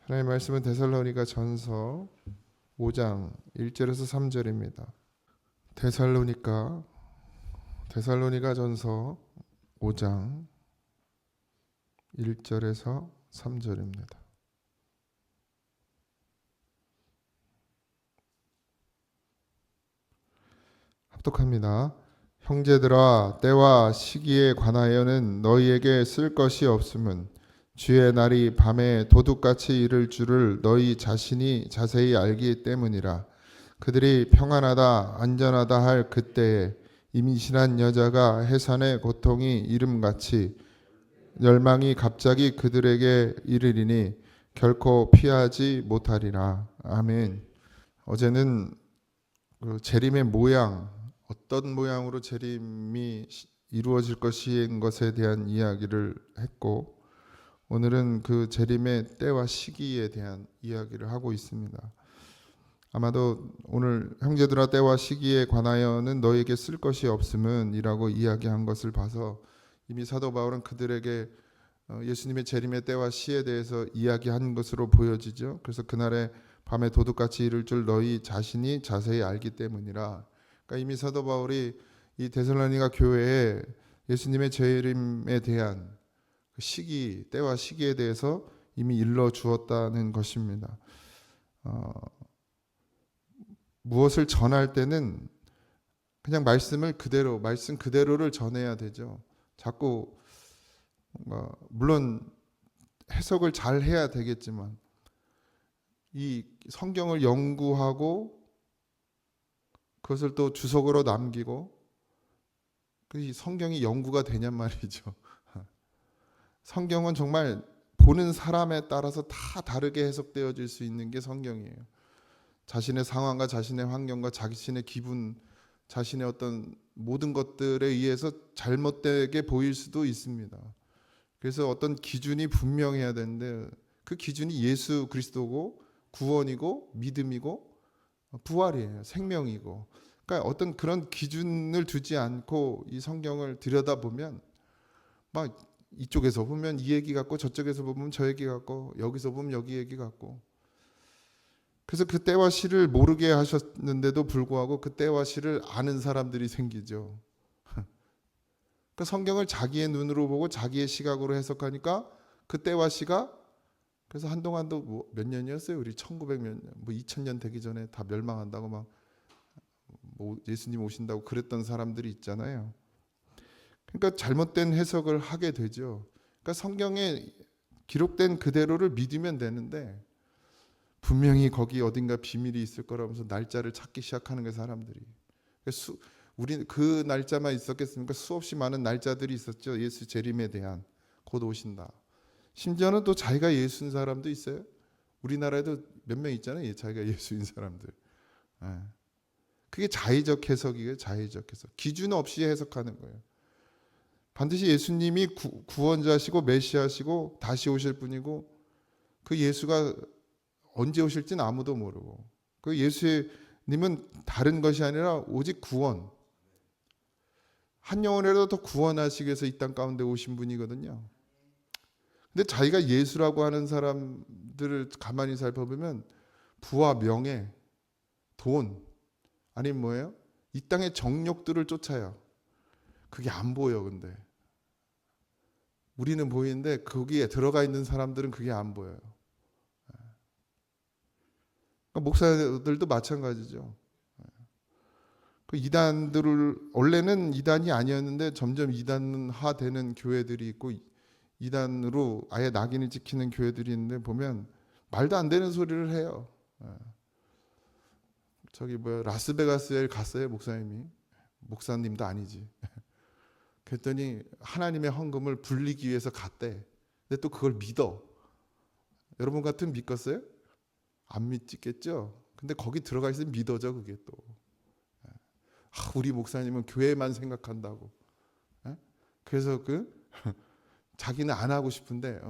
하나님의 말씀은 데살로니가 전서 5장 1절에서 3절입니다. 데살로니가 전서 5장 1절에서 3절입니다. 합독합니다. 형제들아, 때와 시기에 관하여는 너희에게 쓸 것이 없음은 주의 날이 밤에 도둑같이 이를 줄을 너희 자신이 자세히 알기 때문이라. 그들이 평안하다 안전하다 할 그때에 임신한 여자가 해산의 고통이 이름같이 열망이 갑자기 그들에게 이르리니 결코 피하지 못하리라. 아멘. 어제는 그 재림의 모양, 어떤 모양으로 재림이 이루어질 것인 것에 대한 이야기를 했고, 오늘은 그 재림의 때와 시기에 대한 이야기를 하고 있습니다. 아마도 오늘 형제들아 때와 시기에 관하여는 너에게 쓸 것이 없음은 이라고 이야기한 것을 봐서 이미 사도 바울은 그들에게 예수님의 재림의 때와 시에 대해서 이야기한 것으로 보여지죠. 그래서 그날에 밤에 도둑같이 이를 줄 너희 자신이 자세히 알기 때문이라. 그러니까 이미 사도 바울이 이 데살로니가 교회에 예수님의 재림에 대한 시기, 때와 시기에 대해서 이미 일러 주었다는 것입니다. 무엇을 전할 때는 그냥 말씀 그대로를 전해야 되죠. 자꾸 물론 해석을 잘 해야 되겠지만 이 성경을 연구하고 그것을 또 주석으로 남기고 그 성경이 연구가 되냔 말이죠. 성경은 정말 보는 사람에 따라서 다 다르게 해석되어질 수 있는 게 성경이에요. 자신의 상황과 자신의 환경과 자신의 기분, 자신의 어떤 모든 것들에 의해서 잘못되게 보일 수도 있습니다. 그래서 어떤 기준이 분명해야 되는데 그 기준이 예수 그리스도고 구원이고 믿음이고 부활이에요. 생명이고. 그러니까 어떤 그런 기준을 두지 않고 이 성경을 들여다보면 막 이쪽에서 보면 이 얘기 같고 저쪽에서 보면 저 얘기 같고 여기서 보면 여기 얘기 같고, 그래서 그 때와 시를 모르게 하셨는데도 불구하고 그 때와 시를 아는 사람들이 생기죠. 그 성경을 자기의 눈으로 보고 자기의 시각으로 해석하니까 그 때와 시가, 그래서 한동안도 뭐 몇 년이었어요? 우리 1900몇 년, 뭐 2000년 되기 전에 다 멸망한다고 막 뭐 예수님 오신다고 그랬던 사람들이 있잖아요. 그러니까 잘못된 해석을 하게 되죠. 그러니까 성경에 기록된 그대로를 믿으면 되는데 분명히 거기 어딘가 비밀이 있을 거라면서 날짜를 찾기 시작하는 게 사람들이. 우리 그 날짜만 있었겠습니까? 수없이 많은 날짜들이 있었죠. 예수 재림에 대한, 곧 오신다. 심지어는 또 자기가 예수인 사람도 있어요. 우리나라에도 몇 명 있잖아요. 자기가 예수인 사람들. 그게 자의적 해석이에요. 자의적 해석. 기준 없이 해석하는 거예요. 반드시 예수님이 구원자시고 메시아시고 다시 오실 분이고, 그 예수가 언제 오실지는 아무도 모르고, 그 예수님은 다른 것이 아니라 오직 구원, 한 영혼이라도 더 구원하시기 위해서 이 땅 가운데 오신 분이거든요. 근데 자기가 예수라고 하는 사람들을 가만히 살펴보면 부와 명예, 돈, 아니면 뭐예요? 이 땅의 정욕들을 쫓아요. 그게 안 보여. 근데 우리는 보이는데 거기에 들어가 있는 사람들은 그게 안 보여요. 그러니까 목사들도 마찬가지죠. 그 이단들을, 원래는 이단이 아니었는데 점점 이단화되는 교회들이 있고 이단으로 아예 낙인을 찍히는 교회들이 있는데 보면 말도 안 되는 소리를 해요. 저기 뭐야, 라스베가스에 갔어요. 목사님도 아니지. 그랬더니 하나님의 헌금을 불리기 위해서 갔대. 근데 또 그걸 믿어. 여러분 같으면 믿겠어요? 안 믿겠죠? 근데 거기 들어가 있으면 믿어져. 그게 또 우리 목사님은 교회만 생각한다고. 그래서 자기는 안 하고 싶은데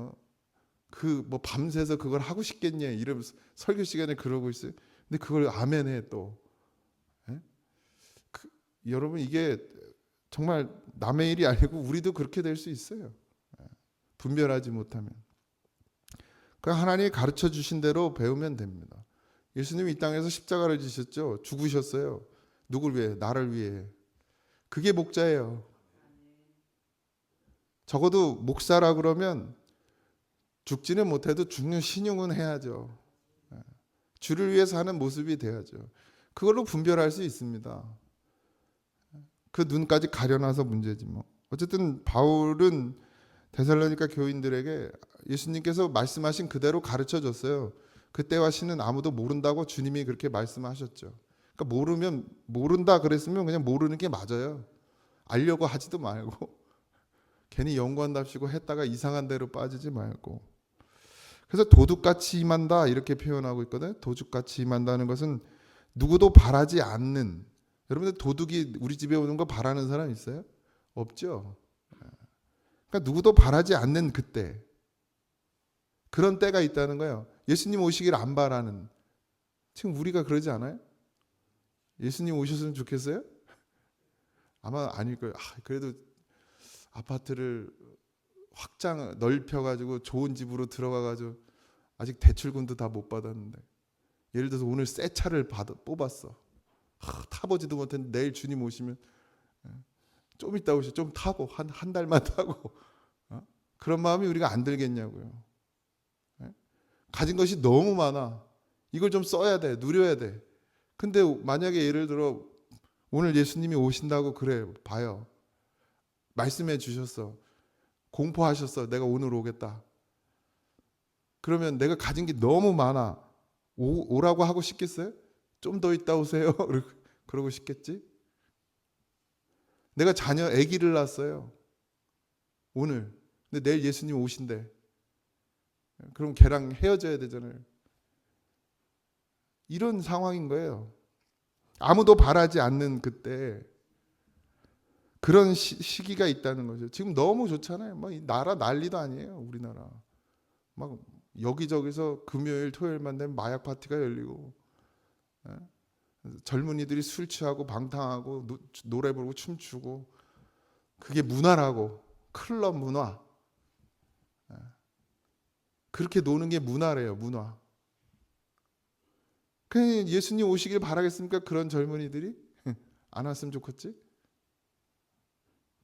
그 뭐 밤새서 그걸 하고 싶겠냐 이러면서 설교 시간에 그러고 있어요. 근데 그걸 아멘해 또. 여러분 이게 정말 남의 일이 아니고 우리도 그렇게 될 수 있어요. 분별하지 못하면. 그 하나님이 가르쳐 주신 대로 배우면 됩니다. 예수님이 이 땅에서 십자가를 지셨죠. 죽으셨어요. 누굴 위해? 나를 위해. 그게 목자예요. 적어도 목사라 그러면 죽지는 못해도 죽는 신용은 해야죠. 주를 위해 사는 모습이 돼야죠. 그걸로 분별할 수 있습니다. 그 눈까지 가려놔서 문제지 뭐. 어쨌든 바울은 데살로니가 교인들에게 예수님께서 말씀하신 그대로 가르쳐 줬어요. 그때와 시는 아무도 모른다고 주님이 그렇게 말씀하셨죠. 그러니까 모르면 모른다 그랬으면 그냥 모르는 게 맞아요. 알려고 하지도 말고 괜히 연구한답시고 했다가 이상한 데로 빠지지 말고. 그래서 도둑같이 임한다 이렇게 표현하고 있거든요. 도둑같이 임한다는 것은 누구도 바라지 않는. 여러분들 도둑이 우리 집에 오는 거 바라는 사람 있어요? 없죠. 그러니까 누구도 바라지 않는 그때. 그런 때가 있다는 거예요. 예수님 오시길 안 바라는. 지금 우리가 그러지 않아요? 예수님 오셨으면 좋겠어요? 아마 아닐 거예요. 그래도 아파트를 확장 넓혀가지고 좋은 집으로 들어가가지고 아직 대출금도 다 못 받았는데, 예를 들어서 오늘 새 차를 뽑았어. 타보지도 못했는데 내일 주님 오시면 좀 이따 오시 좀 타고 한 달만 타고 그런 마음이 우리가 안 들겠냐고요. 가진 것이 너무 많아. 이걸 좀 써야 돼. 누려야 돼. 근데 만약에 예를 들어 오늘 예수님이 오신다고 그래 봐요. 말씀해 주셨어. 공포하셨어. 내가 오늘 오겠다. 그러면 내가 가진 게 너무 많아. 오라고 하고 싶겠어요? 좀 더 있다 오세요. 그러고 싶겠지? 내가 아기를 낳았어요. 오늘. 근데 내일 예수님 오신대. 그럼 걔랑 헤어져야 되잖아요. 이런 상황인 거예요. 아무도 바라지 않는 그때 그런 시기가 있다는 거죠. 지금 너무 좋잖아요. 막 이 나라 난리도 아니에요. 우리나라. 막 여기저기서 금요일 토요일만 되면 마약 파티가 열리고 젊은이들이 술 취하고 방탕하고 노래 부르고 춤추고 그게 문화라고. 클럽 문화. 그렇게 노는 게 문화래요. 문화. 그냥 예수님 오시길 바라겠습니까? 그런 젊은이들이 안 왔으면 좋겠지?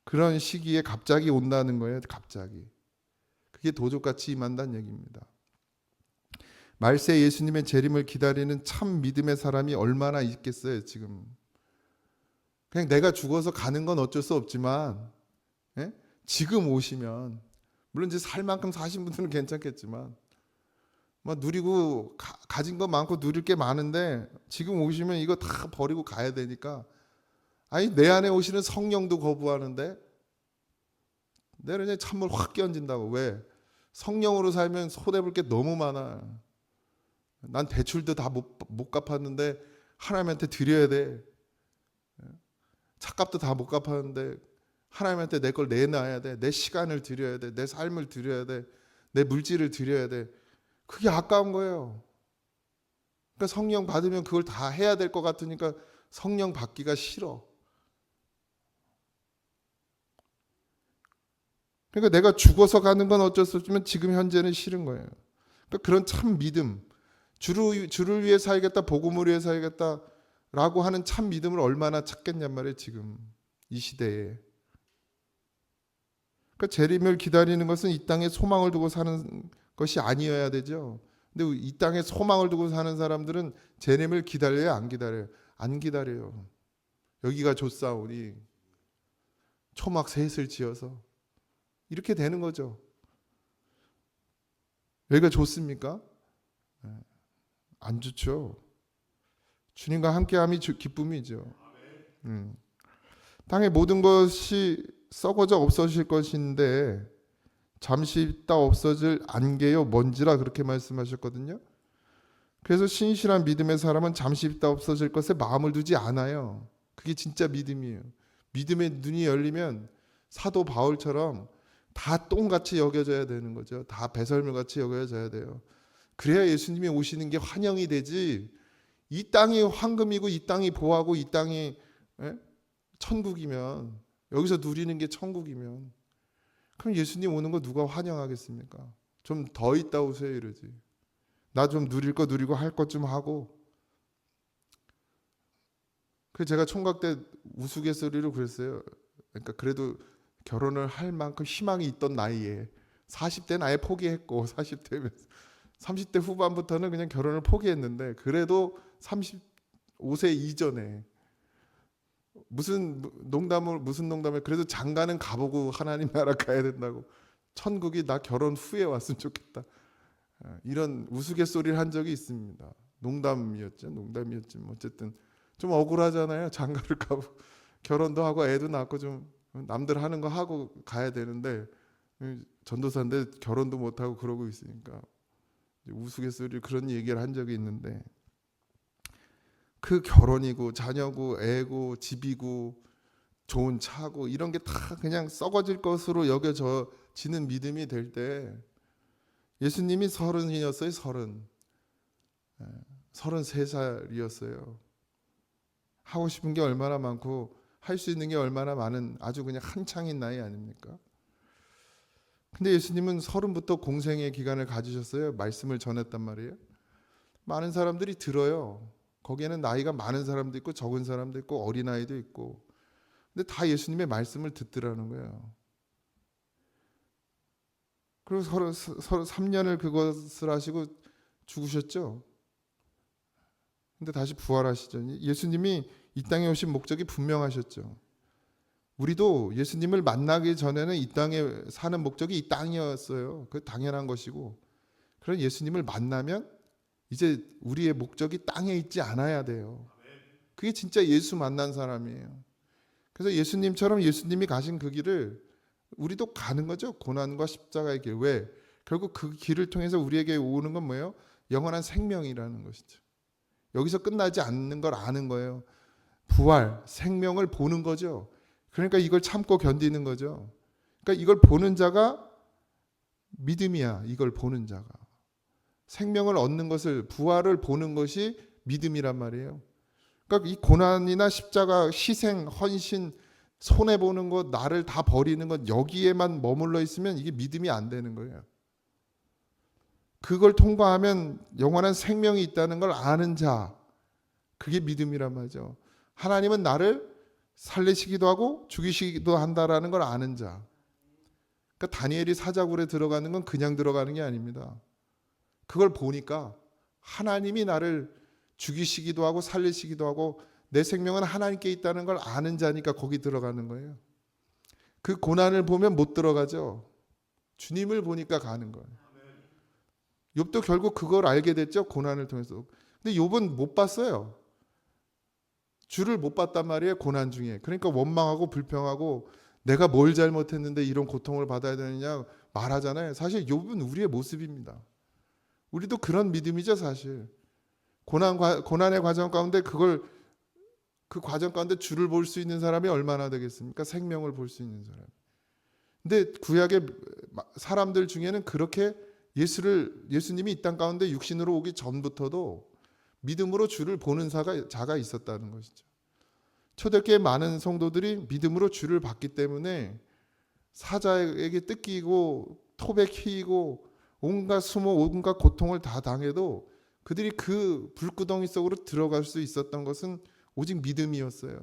그런 시기에 갑자기 온다는 거예요. 갑자기. 그게 도둑같이 임한다는 얘기입니다. 말세 예수님의 재림을 기다리는 참 믿음의 사람이 얼마나 있겠어요. 지금. 그냥 내가 죽어서 가는 건 어쩔 수 없지만 지금 오시면 물론 이제 살 만큼 사신 분들은 괜찮겠지만 막 누리고 가진 거 많고 누릴 게 많은데 지금 오시면 이거 다 버리고 가야 되니까 아니 내 안에 오시는 성령도 거부하는데 내가 그냥 찬물 확 끼얹는다고. 왜? 성령으로 살면 손해볼 게 너무 많아. 난 대출도 다 못 갚았는데 하나님한테 드려야 돼. 차값도 다 못 갚았는데 하나님한테 내 걸 내놔야 돼. 내 시간을 드려야 돼. 내 삶을 드려야 돼. 내 물질을 드려야 돼. 그게 아까운 거예요. 그러니까 성령 받으면 그걸 다 해야 될 것 같으니까 성령 받기가 싫어. 그러니까 내가 죽어서 가는 건 어쩔 수 없지만 지금 현재는 싫은 거예요. 그러니까 그런 참 믿음, 주를 위해 살겠다, 복음을 위해 살겠다라고 하는 참 믿음을 얼마나 찾겠냔 말이에요. 지금 이 시대에. 그러니까 재림을 기다리는 것은 이 땅에 소망을 두고 사는 것이 아니어야 되죠. 근데 이 땅에 소망을 두고 사는 사람들은 재림을 기다려요, 안 기다려요? 안 기다려요. 여기가 좋사오니 초막 셋을 지어서 이렇게 되는 거죠. 여기가 좋습니까? 안 좋죠. 주님과 함께함이 기쁨이죠. 땅의 모든 것이 썩어져 없어질 것인데 잠시 있다 없어질 안개요 먼지라 그렇게 말씀하셨거든요. 그래서 신실한 믿음의 사람은 잠시 있다 없어질 것에 마음을 두지 않아요. 그게 진짜 믿음이에요. 믿음의 눈이 열리면 사도 바울처럼 다 똥같이 여겨져야 되는 거죠. 다 배설물같이 여겨져야 돼요. 그래야 예수님이 오시는 게 환영이 되지. 이 땅이 황금이고 이 땅이 보하고 이 땅이 천국이면, 여기서 누리는 게 천국이면 그럼 예수님 오는 거 누가 환영하겠습니까? 좀 더 있다 오세요 이러지. 나 좀 누릴 거 누리고 할 것 좀 하고. 그 제가 총각 때 우스갯소리로 그랬어요. 그러니까 그래도 결혼을 할 만큼 희망이 있던 나이에 40대는 아예 포기했고 40대면 30대 후반부터는 그냥 결혼을 포기했는데 그래도 35세 이전에 무슨 농담을 그래도 장가는 가보고 하나님 나라 가야 된다고 천국이 나 결혼 후에 왔으면 좋겠다 이런 우스갯소리를 한 적이 있습니다. 농담이었지만 어쨌든 좀 억울하잖아요. 장가를 가고 결혼도 하고 애도 낳고 좀 남들 하는 거 하고 가야 되는데 전도사인데 결혼도 못 하고 그러고 있으니까 우스갯소리 그런 얘기를 한 적이 있는데 그 결혼이고 자녀고 애고 집이고 좋은 차고 이런 게 다 그냥 썩어질 것으로 여겨지는 믿음이 될 때 예수님이 30이었어요. 33살이었어요. 하고 싶은 게 얼마나 많고 할 수 있는 게 얼마나 많은 아주 그냥 한창인 나이 아닙니까? 근데 예수님은 30부터 공생의 기간을 가지셨어요. 말씀을 전했단 말이에요. 많은 사람들이 들어요. 거기에는 나이가 많은 사람도 있고 적은 사람도 있고 어린아이도 있고 근데 다 예수님의 말씀을 듣더라는 거예요. 그리고 33년을 그것을 하시고 죽으셨죠. 근데 다시 부활하시죠. 예수님이 이 땅에 오신 목적이 분명하셨죠. 우리도 예수님을 만나기 전에는 이 땅에 사는 목적이 이 땅이었어요. 그 당연한 것이고 그런 예수님을 만나면 이제 우리의 목적이 땅에 있지 않아야 돼요. 그게 진짜 예수 만난 사람이에요. 그래서 예수님처럼 예수님이 가신 그 길을 우리도 가는 거죠. 고난과 십자가의 길. 왜? 결국 그 길을 통해서 우리에게 오는 건 뭐예요? 영원한 생명이라는 것이죠. 여기서 끝나지 않는 걸 아는 거예요. 부활, 생명을 보는 거죠. 그러니까 이걸 참고 견디는 거죠. 그러니까 이걸 보는 자가 믿음이야. 이걸 보는 자가. 생명을 얻는 것을 부활을 보는 것이 믿음이란 말이에요. 그러니까 이 고난이나 십자가, 희생, 헌신, 손해 보는 것, 나를 다 버리는 것 여기에만 머물러 있으면 이게 믿음이 안 되는 거예요. 그걸 통과하면 영원한 생명이 있다는 걸 아는 자, 그게 믿음이란 말이죠. 하나님은 나를 살리시기도 하고 죽이시기도 한다라는 걸 아는 자. 그러니까 다니엘이 사자굴에 들어가는 건 그냥 들어가는 게 아닙니다. 그걸 보니까 하나님이 나를 죽이시기도 하고 살리시기도 하고 내 생명은 하나님께 있다는 걸 아는 자니까 거기 들어가는 거예요. 그 고난을 보면 못 들어가죠. 주님을 보니까 가는 거예요. 욥도 결국 그걸 알게 됐죠. 고난을 통해서. 근데 욥은 못 봤어요. 주를 못 봤단 말이에요. 고난 중에. 그러니까 원망하고 불평하고 내가 뭘 잘못했는데 이런 고통을 받아야 되느냐 말하잖아요. 사실 욥은 우리의 모습입니다. 우리도 그런 믿음이죠. 사실. 고난의 과정 가운데 그 과정 가운데 주를 볼 수 있는 사람이 얼마나 되겠습니까? 생명을 볼 수 있는 사람. 근데 구약의 사람들 중에는 그렇게 예수님이 이 땅 가운데 육신으로 오기 전부터도 믿음으로 주를 보는 자가 있었다는 것이죠. 초대교회 많은 성도들이 믿음으로 주를 봤기 때문에 사자에게 뜯기고 톱에 휘이고 온갖 수모 온갖 고통을 다 당해도 그들이 그 불구덩이 속으로 들어갈 수 있었던 것은 오직 믿음이었어요.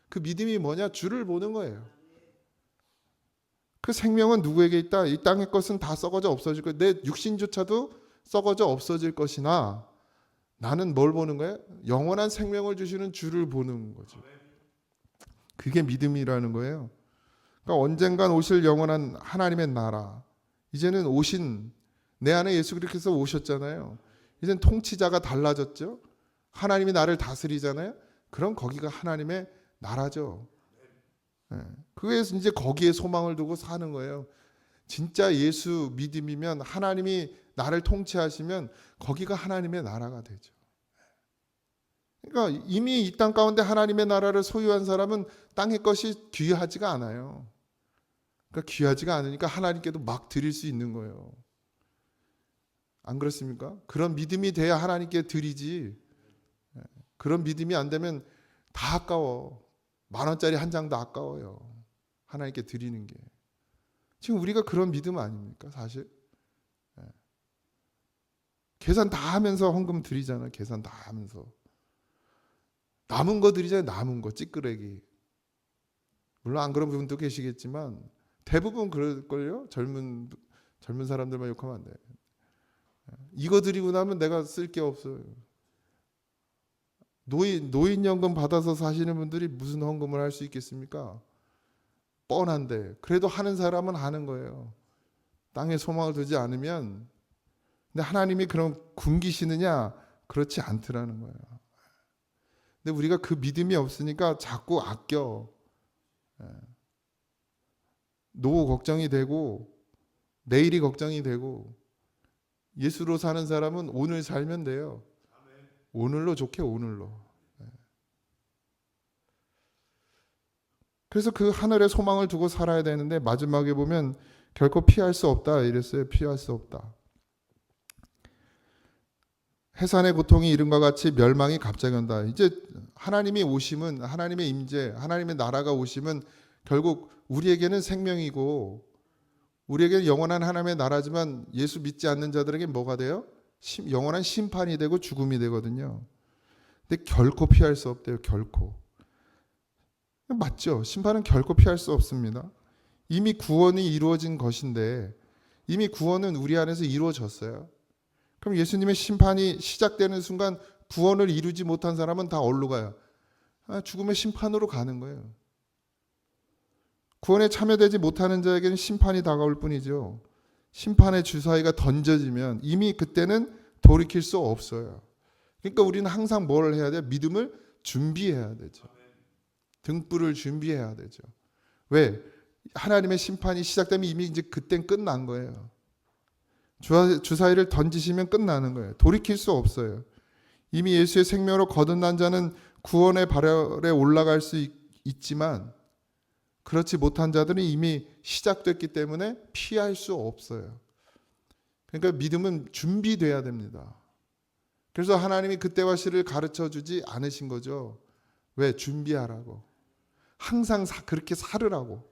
그 믿음이 뭐냐? 주를 보는 거예요. 그 생명은 누구에게 있다? 이 땅의 것은 다 썩어져 없어질 거예요. 내 육신조차도 썩어져 없어질 것이나 나는 뭘 보는 거예요? 영원한 생명을 주시는 주를 보는 거죠. 그게 믿음이라는 거예요. 그러니까 언젠간 오실 영원한 하나님의 나라. 이제는 오신 내 안에 예수 그리스도께서 오셨잖아요. 이제는 통치자가 달라졌죠. 하나님이 나를 다스리잖아요. 그럼 거기가 하나님의 나라죠. 그래서 이제 거기에 소망을 두고 사는 거예요. 진짜 예수 믿음이면 하나님이 나를 통치하시면 거기가 하나님의 나라가 되죠. 그러니까 이미 이 땅 가운데 하나님의 나라를 소유한 사람은 땅의 것이 귀하지가 않아요. 그러니까 귀하지가 않으니까 하나님께도 막 드릴 수 있는 거예요. 안 그렇습니까? 그런 믿음이 돼야 하나님께 드리지. 그런 믿음이 안 되면 다 아까워. 10,000원짜리 한 장도 아까워요. 하나님께 드리는 게. 지금 우리가 그런 믿음 아닙니까? 사실. 계산 다 하면서 헌금 드리잖아. 계산 다 하면서. 남은 거 드리잖아요. 남은 거 찌끄레기. 물론 안 그런 부분도 계시겠지만 대부분 그럴걸요. 젊은 사람들만 욕하면 안 돼. 이거 드리고 나면 내가 쓸 게 없어요. 노인연금 받아서 사시는 분들이 무슨 헌금을 할 수 있겠습니까? 뻔한데 그래도 하는 사람은 하는 거예요. 땅에 소망을 두지 않으면. 근데 하나님이 그럼 굶기시느냐? 그렇지 않더라는 거예요. 근데 우리가 그 믿음이 없으니까 자꾸 아껴. 노후 걱정이 되고 내일이 걱정이 되고. 예수로 사는 사람은 오늘 살면 돼요. 오늘로 좋게 오늘로. 그래서 그 하늘의 소망을 두고 살아야 되는데 마지막에 보면 결코 피할 수 없다 이랬어요. 피할 수 없다. 해산의 고통이 이른과 같이 멸망이 갑자기 온다. 이제 하나님이 오심은, 하나님의 임재, 하나님의 나라가 오심은 결국 우리에게는 생명이고 우리에게는 영원한 하나님의 나라지만 예수 믿지 않는 자들에게 뭐가 돼요? 영원한 심판이 되고 죽음이 되거든요. 근데 결코 피할 수 없대요. 결코. 맞죠? 심판은 결코 피할 수 없습니다. 이미 구원이 이루어진 것인데 이미 구원은 우리 안에서 이루어졌어요. 그럼 예수님의 심판이 시작되는 순간 구원을 이루지 못한 사람은 다 어디로 가요? 죽음의 심판으로 가는 거예요. 구원에 참여되지 못하는 자에게는 심판이 다가올 뿐이죠. 심판의 주사위가 던져지면 이미 그때는 돌이킬 수 없어요. 그러니까 우리는 항상 뭘 해야 돼요? 믿음을 준비해야 되죠. 등불을 준비해야 되죠. 왜? 하나님의 심판이 시작되면 이미 이제 그땐 끝난 거예요. 주사위를 던지시면 끝나는 거예요. 돌이킬 수 없어요. 이미 예수의 생명으로 거듭난 자는 구원의 발열에 올라갈 수 있지만 그렇지 못한 자들은 이미 시작됐기 때문에 피할 수 없어요. 그러니까 믿음은 준비돼야 됩니다. 그래서 하나님이 그때와 시를 가르쳐 주지 않으신 거죠. 왜? 준비하라고. 항상 그렇게 살으라고.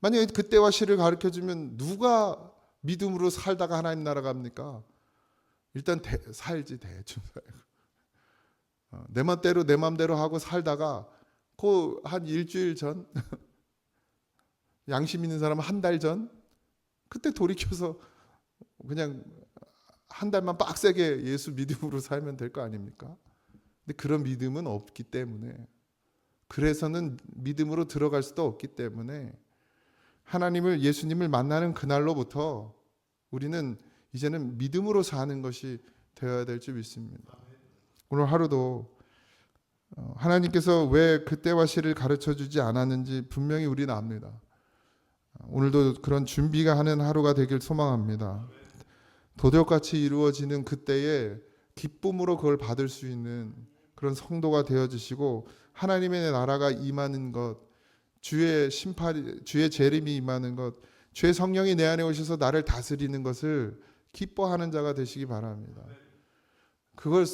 만약에 그때와 시를 가르쳐 주면 누가 믿음으로 살다가 하나님 나라 갑니까? 일단 살지 대충 살고. 내 맘대로 내 맘대로 하고 살다가 그 한 일주일 전 양심 있는 사람은 한 달 전 그때 돌이켜서 그냥 한 달만 빡세게 예수 믿음으로 살면 될 거 아닙니까? 근데 그런 믿음은 없기 때문에 그래서는 믿음으로 들어갈 수도 없기 때문에 하나님을 예수님을 만나는 그날로부터 우리는 이제는 믿음으로 사는 것이 되어야 될 줄 믿습니다. 오늘 하루도 하나님께서 왜 그때와 시를 가르쳐 주지 않았는지 분명히 우리는 압니다. 오늘도 그런 준비가 하는 하루가 되길 소망합니다. 도덕같이 이루어지는 그때에 기쁨으로 그걸 받을 수 있는 그런 성도가 되어주시고 하나님의 나라가 임하는 것, 주의 심판, 주의 재림이 임하는 것, 주의 성령이 내 안에 오셔서 나를 다스리는 것을 기뻐하는 자가 되시기 바랍니다. 그걸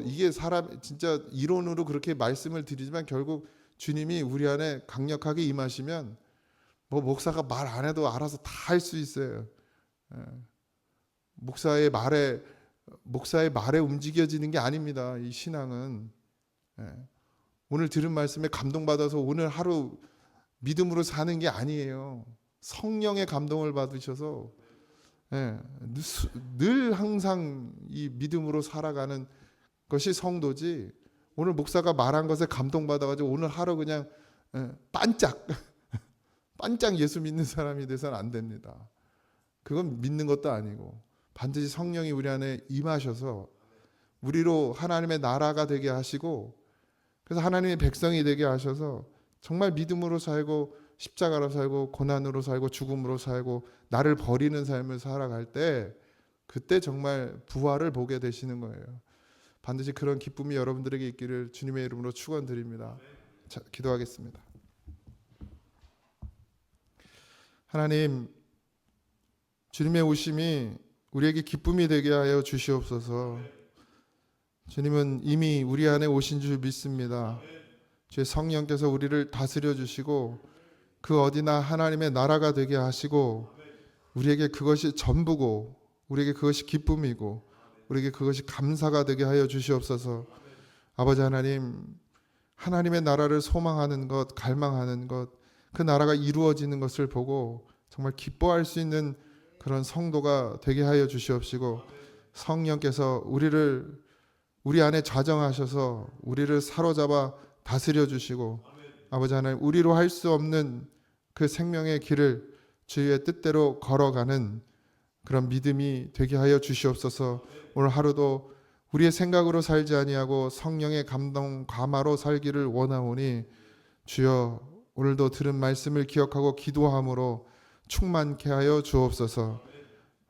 이게 사람 진짜 이론으로 그렇게 말씀을 드리지만 결국 주님이 우리 안에 강력하게 임하시면 목사가 말 안 해도 알아서 다 할 수 있어요. 목사의 말에 움직여지는 게 아닙니다. 이 신앙은. 오늘 들은 말씀에 감동받아서 오늘 하루 믿음으로 사는 게 아니에요. 성령의 감동을 받으셔서 늘 항상 이 믿음으로 살아가는 것이 성도지. 오늘 목사가 말한 것에 감동받아가지고 오늘 하루 그냥 반짝 예수 믿는 사람이 돼서는 안 됩니다. 그건 믿는 것도 아니고 반드시 성령이 우리 안에 임하셔서 우리로 하나님의 나라가 되게 하시고 그래서 하나님의 백성이 되게 하셔서 정말 믿음으로 살고 십자가로 살고 고난으로 살고 죽음으로 살고 나를 버리는 삶을 살아갈 때 그때 정말 부활을 보게 되시는 거예요. 반드시 그런 기쁨이 여러분들에게 있기를 주님의 이름으로 축원드립니다. 자, 기도하겠습니다. 하나님, 주님의 오심이 우리에게 기쁨이 되게 하여 주시옵소서. 주님은 이미 우리 안에 오신 줄 믿습니다. 주의 성령께서 우리를 다스려 주시고 그 어디나 하나님의 나라가 되게 하시고 우리에게 그것이 전부고 우리에게 그것이 기쁨이고 우리에게 그것이 감사가 되게 하여 주시옵소서. 아버지 하나님, 하나님의 나라를 소망하는 것, 갈망하는 것, 그 나라가 이루어지는 것을 보고 정말 기뻐할 수 있는 그런 성도가 되게 하여 주시옵시고, 성령께서 우리 안에 자정하셔서 우리를 사로잡아 다스려 주시고, 아버지 하나님, 우리로 할 수 없는 그 생명의 길을 주의 뜻대로 걸어가는 그런 믿음이 되게 하여 주시옵소서. 오늘 하루도 우리의 생각으로 살지 아니하고 성령의 감동 감화로 살기를 원하오니, 주여 오늘도 들은 말씀을 기억하고 기도함으로 충만케 하여 주옵소서.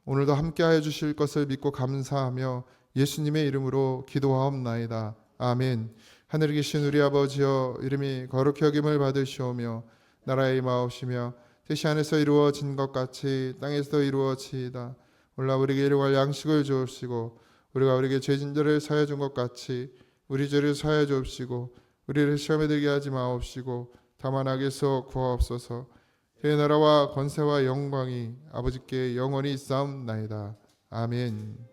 오늘도 함께하여 주실 것을 믿고 감사하며 예수님의 이름으로 기도하옵나이다. 아멘. 하늘에 계신 우리 아버지여, 이름이 거룩히 여김을 받으시오며 나라의 임하옵시며 뜻이 하늘에서 이루어진 것 같이 땅에서도 이루어지이다. 오늘 우리에게 일용할 양식을 주옵시고, 우리가 우리에게 죄진들을 사하여 준 것 같이 우리 죄를 사하여 주옵시고, 우리를 시험에 들게 하지 마옵시고 다만 악에서 구하옵소서. 그 나라와 권세와 영광이 아버지께 영원히 있사옵나이다. 아멘.